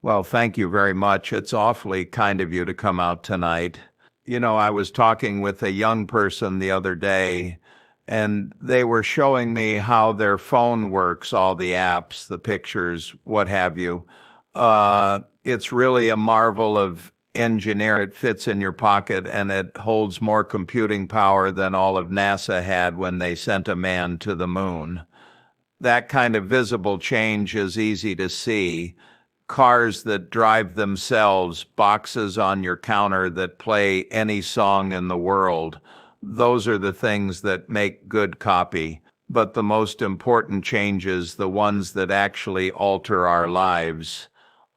Well, thank you very much. It's awfully kind of you to come out tonight. I was talking with a young person the other day, and they were showing me how their phone works, all the apps, the pictures, what have you. It's really a marvel of engineering. It fits in your pocket, and it holds more computing power than all of NASA had when they sent a man to the moon. That kind of visible change is easy to see. Cars that drive themselves, boxes on your counter that play any song in the world. Those are the things that make good copy. But the most important changes, the ones that actually alter our lives,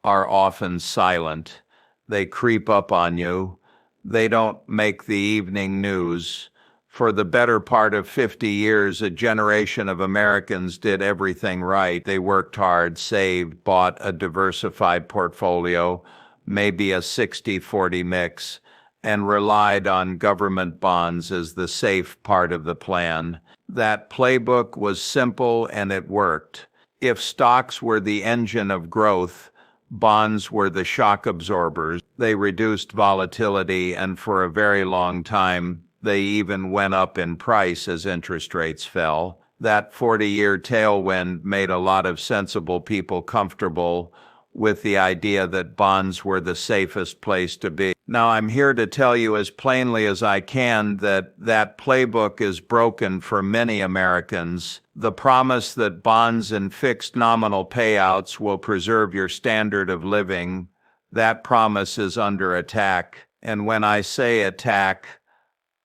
are often silent. They creep up on you. They don't make the evening news. For the better part of 50 years, a generation of Americans did everything right. They worked hard, saved, bought a diversified portfolio, maybe a 60-40 mix, and relied on government bonds as the safe part of the plan. That playbook was simple and it worked. If stocks were the engine of growth, bonds were the shock absorbers. They reduced volatility, and for a very long time, they even went up in price as interest rates fell. That 40-year tailwind made a lot of sensible people comfortable with the idea that bonds were the safest place to be. Now, I'm here to tell you as plainly as I can that that playbook is broken for many Americans. The promise that bonds and fixed nominal payouts will preserve your standard of living, that promise is under attack. And when I say attack,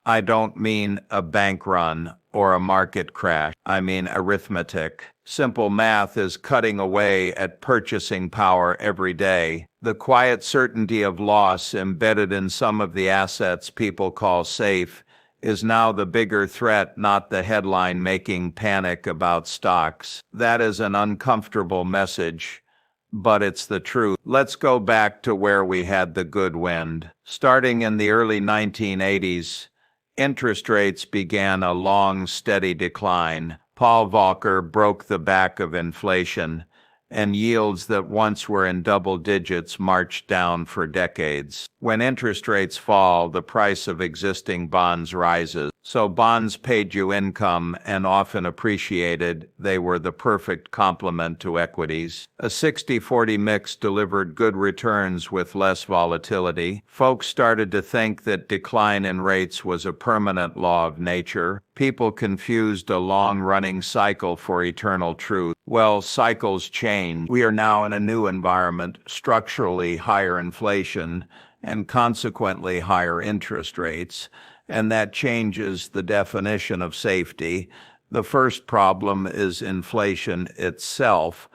I don't mean a bank run or a market crash. I mean arithmetic. Simple math is cutting away at purchasing power every day. The quiet certainty of loss embedded in some of the assets people call safe is now the bigger threat, not the headline-making panic about stocks. That is an uncomfortable message, but it's the truth. Let's go back to where we had the good wind. Starting in the early 1980s, interest rates began a long, steady decline. Paul Volcker broke the back of inflation, and yields that once were in double digits marched down for decades. When interest rates fall, the price of existing bonds rises. So bonds paid you income and often appreciated. They were the perfect complement to equities. A 60-40 mix delivered good returns with less volatility. Folks started to think that decline in rates was a permanent law of nature. People confused a long-running cycle for eternal truth. Well, cycles change. We are now in a new environment, structurally higher inflation and consequently higher interest rates, and that changes the definition of safety. The first problem is inflation itself.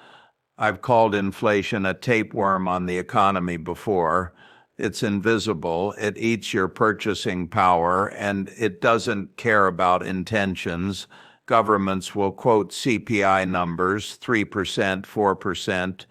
I've called inflation a tapeworm on the economy before. It's invisible, it eats your purchasing power, and it doesn't care about intentions. Governments will quote CPI numbers, 3%, 4%,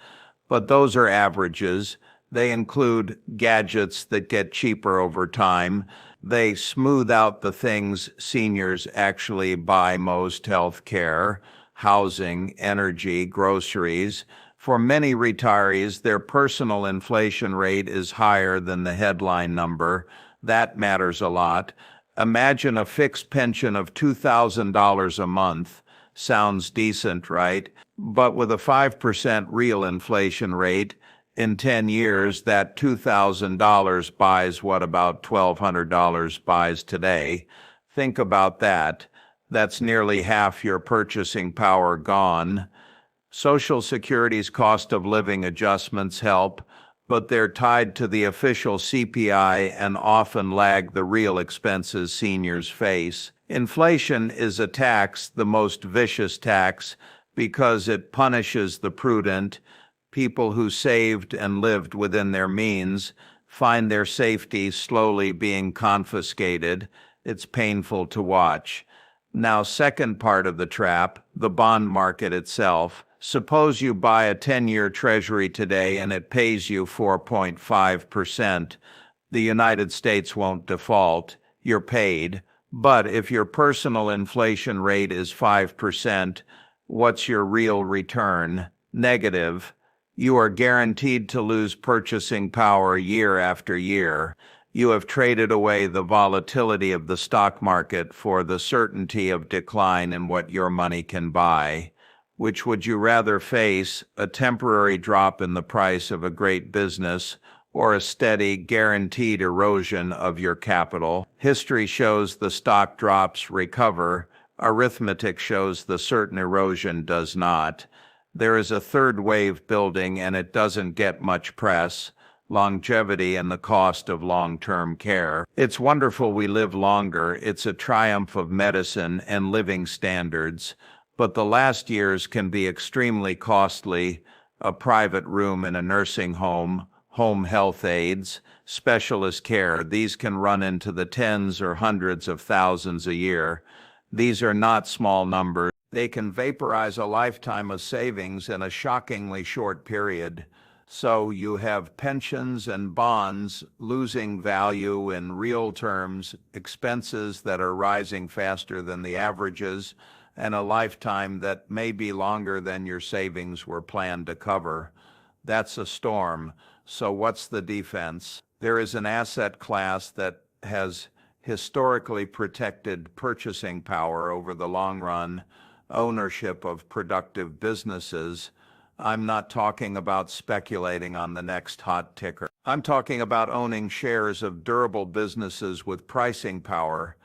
but those are averages. They include gadgets that get cheaper over time. They smooth out the things seniors actually buy most: health care, housing, energy, groceries. For many retirees, their personal inflation rate is higher than the headline number. That matters a lot. Imagine a fixed pension of $2,000 a month. Sounds decent, right? But with a 5% real inflation rate, in 10 years, that $2,000 buys what about $1,200 buys today. Think about that. That's nearly half your purchasing power gone. Social Security's cost of living adjustments help, but they're tied to the official CPI and often lag the real expenses seniors face. Inflation is a tax, the most vicious tax, because it punishes the prudent. People who saved and lived within their means find their safety slowly being confiscated. It's painful to watch. Now, second part of the trap, the bond market itself. Suppose you buy a 10-year treasury today and it pays you 4.5%. The United States won't default. You're paid. But if your personal inflation rate is 5%, what's your real return? Negative. You are guaranteed to lose purchasing power year after year. You have traded away the volatility of the stock market for the certainty of decline in what your money can buy. Which would you rather face, a temporary drop in the price of a great business or a steady, guaranteed erosion of your capital? History shows the stock drops recover. Arithmetic shows the certain erosion does not. There is a third wave building, and it doesn't get much press: longevity and the cost of long-term care. It's wonderful we live longer. It's a triumph of medicine and living standards. But the last years can be extremely costly: a private room in a nursing home, home health aides, specialist care. These can run into the tens or hundreds of thousands a year. These are not small numbers. They can vaporize a lifetime of savings in a shockingly short period. So you have pensions and bonds losing value in real terms, expenses that are rising faster than the averages, and a lifetime that may be longer than your savings were planned to cover. That's a storm. So what's the defense? There is an asset class that has historically protected purchasing power over the long run: ownership of productive businesses. I'm not talking about speculating on the next hot ticker. I'm talking about owning shares of durable businesses with pricing power.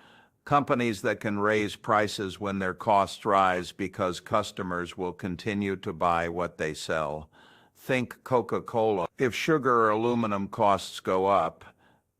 Companies that can raise prices when their costs rise because customers will continue to buy what they sell. Think Coca-Cola. If sugar or aluminum costs go up,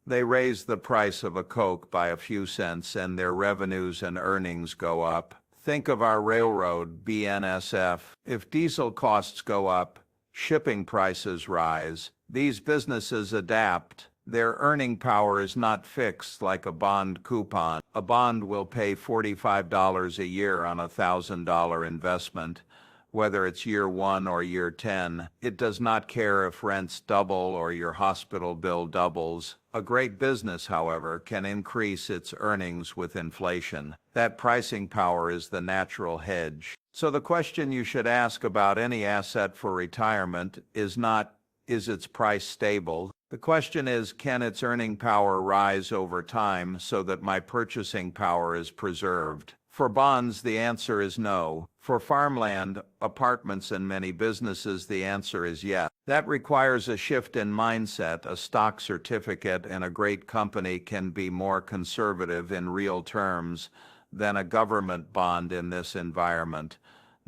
they raise the price of a Coke by a few cents and their revenues and earnings go up. Think of our railroad, BNSF. If diesel costs go up, shipping prices rise. These businesses adapt. Their earning power is not fixed like a bond coupon. A bond will pay $45 a year on a $1,000 investment, whether it's year 1 or year 10. It does not care if rents double or your hospital bill doubles. A great business, however, can increase its earnings with inflation. That pricing power is the natural hedge. So the question you should ask about any asset for retirement is not, is its price stable? The question is, can its earning power rise over time so that my purchasing power is preserved? For bonds, the answer is no. For farmland, apartments, and many businesses, the answer is yes. That requires a shift in mindset. A stock certificate in a great company can be more conservative in real terms than a government bond in this environment.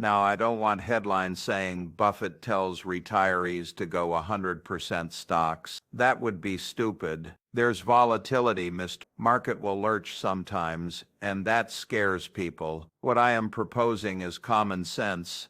Now, I don't want headlines saying Buffett tells retirees to go 100% stocks. That would be stupid. There's volatility, Mr. Market will lurch sometimes, and that scares people. What I am proposing is common sense,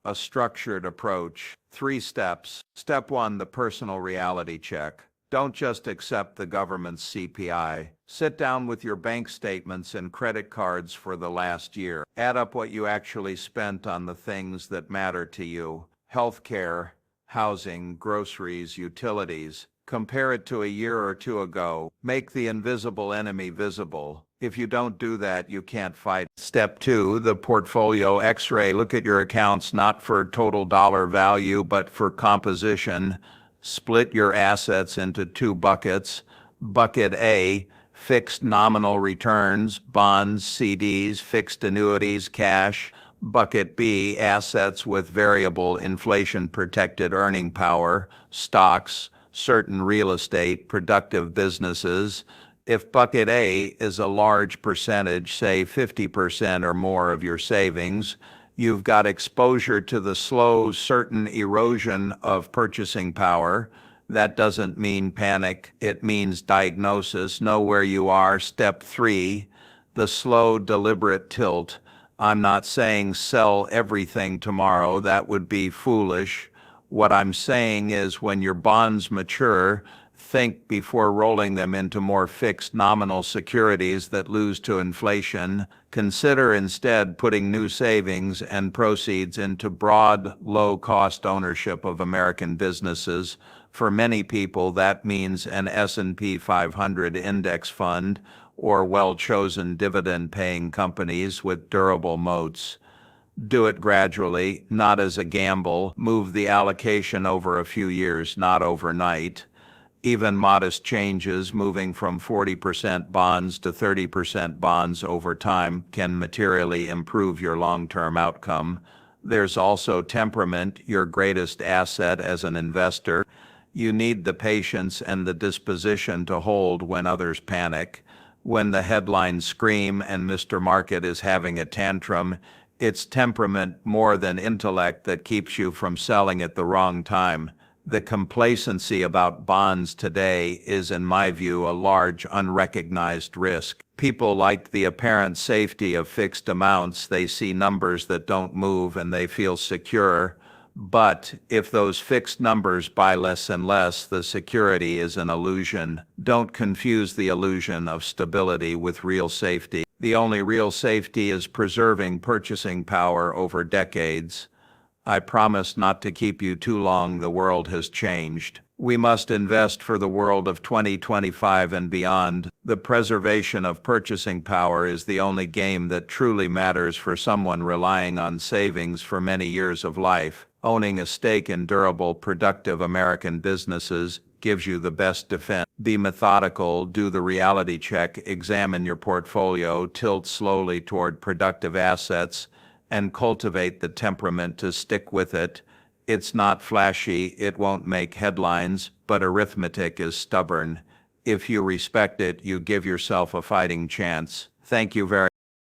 a structured approach. 3 steps. Step 1, the personal reality check. Don't just accept the government's CPI. Sit down with your bank statements and credit cards for the last year. Add up what you actually spent on the things that matter to you: healthcare, housing, groceries, utilities. Compare it to a year or two ago. Make the invisible enemy visible. If you don't do that, you can't fight. Step 2, the portfolio X-ray. Look at your accounts not for total dollar value, but for composition. Split your assets into 2 buckets. Bucket A, fixed nominal returns, bonds, CDs, fixed annuities, cash. Bucket B, assets with variable inflation-protected earning power, stocks, certain real estate, productive businesses. If bucket A is a large percentage, say 50% or more of your savings, you've got exposure to the slow, certain erosion of purchasing power. That doesn't mean panic. It means diagnosis. Know where you are. Step 3, the slow, deliberate tilt. I'm not saying sell everything tomorrow. That would be foolish. What I'm saying is when your bonds mature, think before rolling them into more fixed nominal securities that lose to inflation. Consider instead putting new savings and proceeds into broad, low-cost ownership of American businesses. For many people, that means an S&P 500 index fund or well-chosen dividend-paying companies with durable moats. Do it gradually, not as a gamble. Move the allocation over a few years, not overnight. Even modest changes, moving from 40% bonds to 30% bonds over time, can materially improve your long-term outcome. There's also temperament, your greatest asset as an investor. You need the patience and the disposition to hold when others panic. When the headlines scream and Mr. Market is having a tantrum, it's temperament more than intellect that keeps you from selling at the wrong time. The complacency about bonds today is, in my view, a large unrecognized risk. People like the apparent safety of fixed amounts. They see numbers that don't move and they feel secure. But if those fixed numbers buy less and less, the security is an illusion. Don't confuse the illusion of stability with real safety. The only real safety is preserving purchasing power over decades. I promise not to keep you too long. The world has changed. We must invest for the world of 2025 and beyond. The preservation of purchasing power is the only game that truly matters for someone relying on savings for many years of life. Owning a stake in durable, productive American businesses gives you the best defense. Be methodical, do the reality check, examine your portfolio, tilt slowly toward productive assets, and cultivate the temperament to stick with it. It's not flashy, it won't make headlines, but arithmetic is stubborn. If you respect it, you give yourself a fighting chance. Thank you very